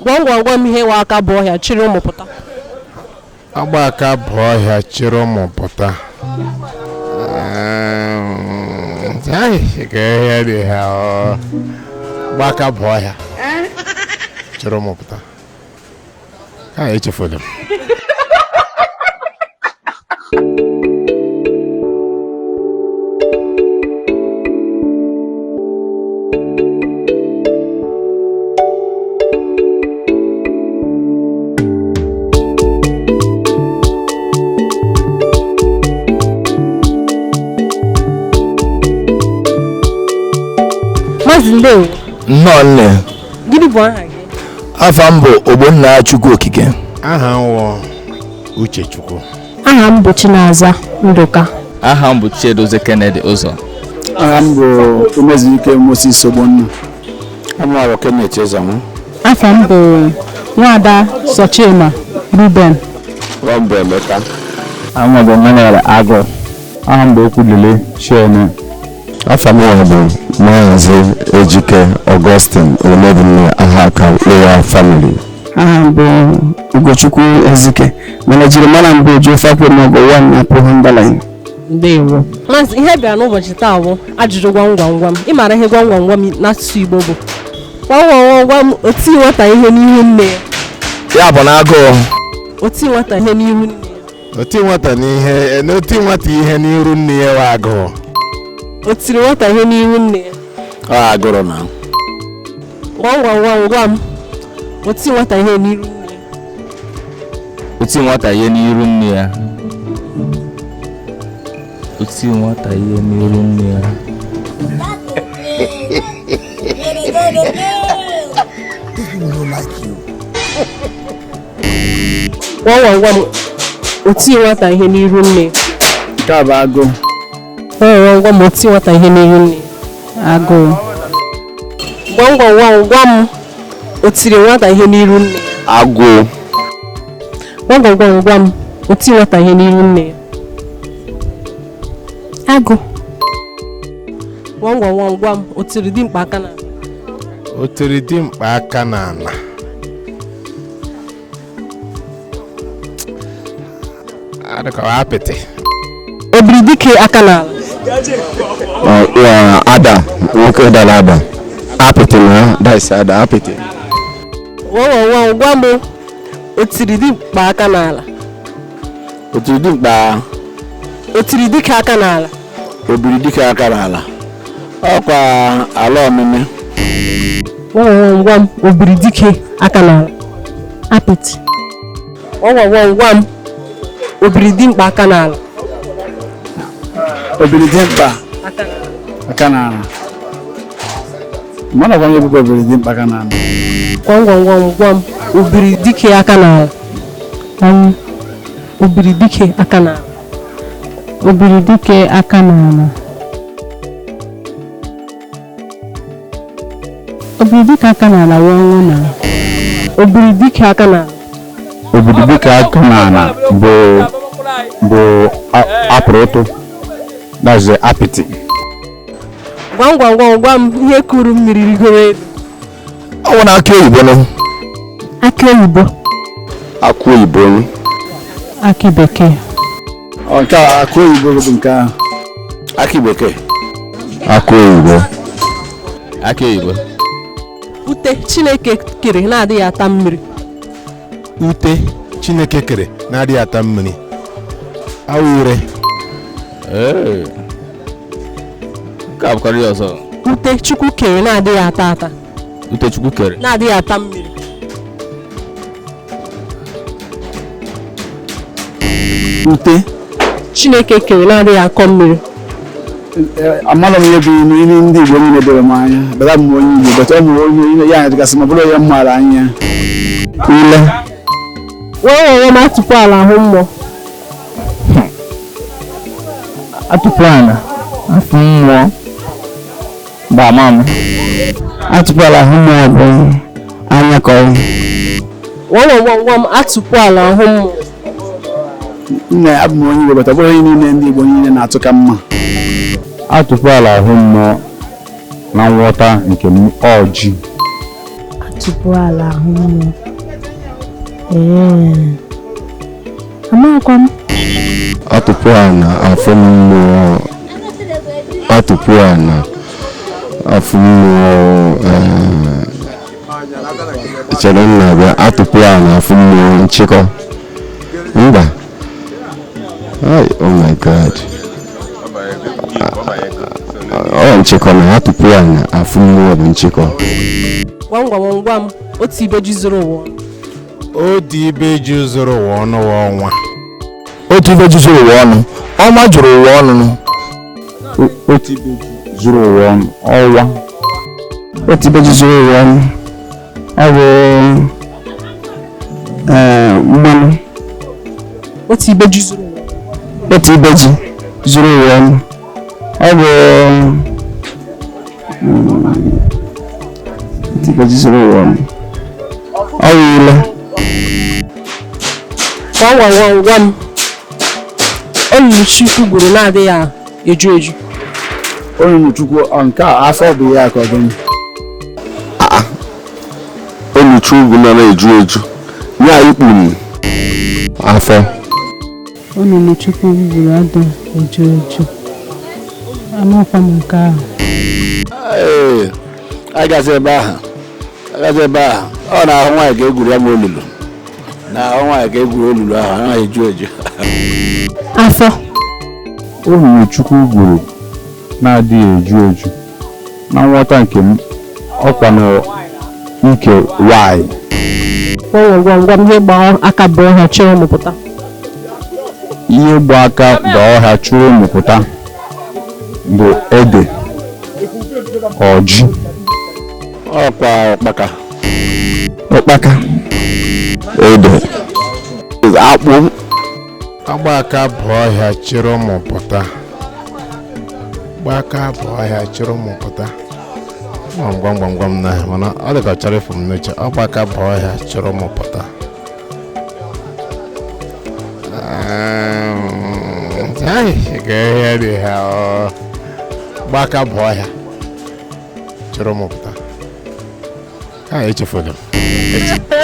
Gwam gwam gwam ihe wa aka bụ ọhịa chịrị ụmụ pụta. Agba aka bụ ọhịa chịrị ụmụ pụta. Ihe dị ha agba aka bụ ọhịa chịrị ụmụ pụta. Ka echefula m. Ndewo. Nnọọ nne. Gịnị bụ aha gị? Afa m bụ Ogbonna Chukwu Okike. Aha m bụ Uchechukwu. Aha m bụ Chinaza Nduka. Aha m bụ Chiedozie Kennedy Ụzọ. Aha m bụ Umezike Moses Ogbonna. Ama bụ Kenneth Ezamu. Afa m bụ Nwada Sochima Ruben. Rombo Emeka. Aha m bụ Manuel Agụ. Aha m bụ Okwudili Chiene. Afa m bụ Maazị Ejike Augustine Olebunne Ahaka Lower Family. Aha m bụ Ugochukwu Ezike. Mana jiri mara m bụ Ojufapo n'ọgbọ 1 na Pohondaline. Ndewo. Maazị, ihe bịara n'ụbọchị taa bụ ajụjụ gwam gwam gwam. Ị maara ihe gwam gwam gwam n'asụsụ Igbo bụ? Gwam gwam gwam oti nwata ihe n'ihu nne ya. Ya bụ na agụụ. Oti nwata ihe n'ihu nne ya. Oti nwata ihe n'iru nne ya wa agụụ. O tiri nwata ihe n'ihu nne ya. Ọ agụrụ na. Gwam gwam gwam gwam. Oti nwata ihe n'ihu nne ya. Oti nwata ihe n'iru nne ya. Oti nwata ihe n'iru nne ya. Gwam gwam gwam. Oti nwata ihe n'ihu nne ya. Nke a bụ agụ. Gwam gwam oti nwata ihe n'ihu nne ya. Agụ. Gwam gwam gwam gwam. O tiri nwata ihe n'ihu nne ya. Agụ. Gwam gwam gwam gwam. Oti nwata ihe n'ihu nne ya. Agụ. Gwam gwam gwam gwam. O tiri dimkpa aka n'ala. O tiri dimkpa aka n'ala. Adịka apịtị. O biri dike aka n'ala. Ada, nwoke dara ada. Apịtị na daịsị ada apịtị. Gwam gwam gwam gwam. O tiri dimkpa aka n'ala. O tiri dimkpa. O tiri dike aka n'ala. O biri dike aka n'ala. Ọkwa ala ọmịmị. Gwam gwam gwam. O biri dike aka n'ala. Apịtị. Gwam gwam gwam. O biri dimkpa aka n'ala. O biri dimkpa aka n'ala. Mana gwam ebubo o biri dimkpa aka n'ala. Gwam gwam gwam gwam. O biri dike aka n'ala. O biri dike aka n'ala. O biri dike aka n'ala. O biri dike aka n'ala wọnwụ na. O biri dike aka n'ala. O biri dike aka n'ala bụ apụrụtụ. That's the apịtị. Gwam gwam gwam gwam. Ihe kuru mmiri rigoro elu. Ọ bụ na akị oyibo nọ. Akị oyibo. Akụ oyibo. Akị bekee. Nke a akụ oyibo bụ nke ahụ. Akị bekee. Akụ oyibo. Akị oyibo. Ute Chineke kere na-adịghị ata mmiri. Ute Chineke kere na-adịghị ata mmiri. Awụre. Nke a bụkarị ọzọ. Ute Chukwu kere na-adịghị ata ata. Ute Chukwu kere na-adịghị ata mmiri. Ute Chineke kere na-adịghị akọ mmiri. Amala m ihe bụ ihe ndị Igbo niile doro m anya. Bata m onye Igbo, bata m onye ya dịgasị ma bụrụ onye m maara anya. Ile. Gwam gwam atụpụ ala ahụ mmụọ. Atụpụ ala afọ mmụọ. Gbama m. Atụpụ ala ahụ mmụọ bụ anya ka ọ. Gwam gwam gwam atụpụ ala ahụ mmụọ. Nne abụ m onye Igbo, bata bụrụ onye niile ndị Igbo niile na-atụ ka mma. Atụpụ ala ahụ mmụọ na nghọta nke ọjị. atụpụ ala ahụ mmụọ. Amakwa m. Atụpụ ana afọ mmụọ. Atụpụ ana afọ mmụọ. Chere m na-abịa atụpụ ana afọ mmụọ nchịkọ. Mba. Oh my God. Ọ nchịkọ na atụpụ ana afọ mmụọ bụ nchịkọ. Gwam gwam gwam otu ibe ji zuru ụwa. Otu ibe ji zuru ụwa ọnụ ọnwa. Otu ibe jụrụ ụwa ọnụ. Ọnwa jụrụ ụwa ọnụ. Otu ibe zuru ụwa ọnụ. Ọnwa. Otu ibe zuru ụwa ọnụ. Ọ bụ mmanụ. Otu ibe ji zuru ụwa. Otu ibe ji zuru ụwa ọnụ. Ọ bụ otu ibe ji zuru ụwa ọnụ. Ọ bụ ile. Gwam gwam gwam. Olulu Chukwu gburu na-adịghị eju eju. Olulu Chukwu nke a afọ bụ ya ka ọ dị. Olulu Chukwu na-eju eju. Ya ikpuru afọ. Olulu Chukwu gburu ada eju eju. Amakwa m nke ahụ. Agazi ebe ahụ. Ọ na-ahụ nwaanyị ka egwuru ya bụ olulu. Na-ahụ nwaanyị ka egwuru olulu ahụ anaghị eju eju. Afọ. Olulu Chukwu gburu na-adịghị eju eju. Na nghọta nke m ọkwa na nke nwanyị. Gwam gwam gwam ihe gba aka bụ ọhịa chọrọ mụpụta. Ihe gba aka bụ ọhịa chụrụ mụpụta bụ ede, ọjị, Ọkwa ọkpaka. ụkpaka, ede, akpụ. Agbaka bụ ọhịa chịrị ụmụ pụta. Gbaka bụ ọhịa chịrị ụmụ pụta. Gwam gwam gwam na mana ọ dị ka chọrọ ịfụ m n'eche. Agbaka bụ ọhịa chịrị ụmụ pụta. Ga-ehịa dị ha. Gbaka bụ ọhịa chịrị ụmụ pụta. Echefuru m.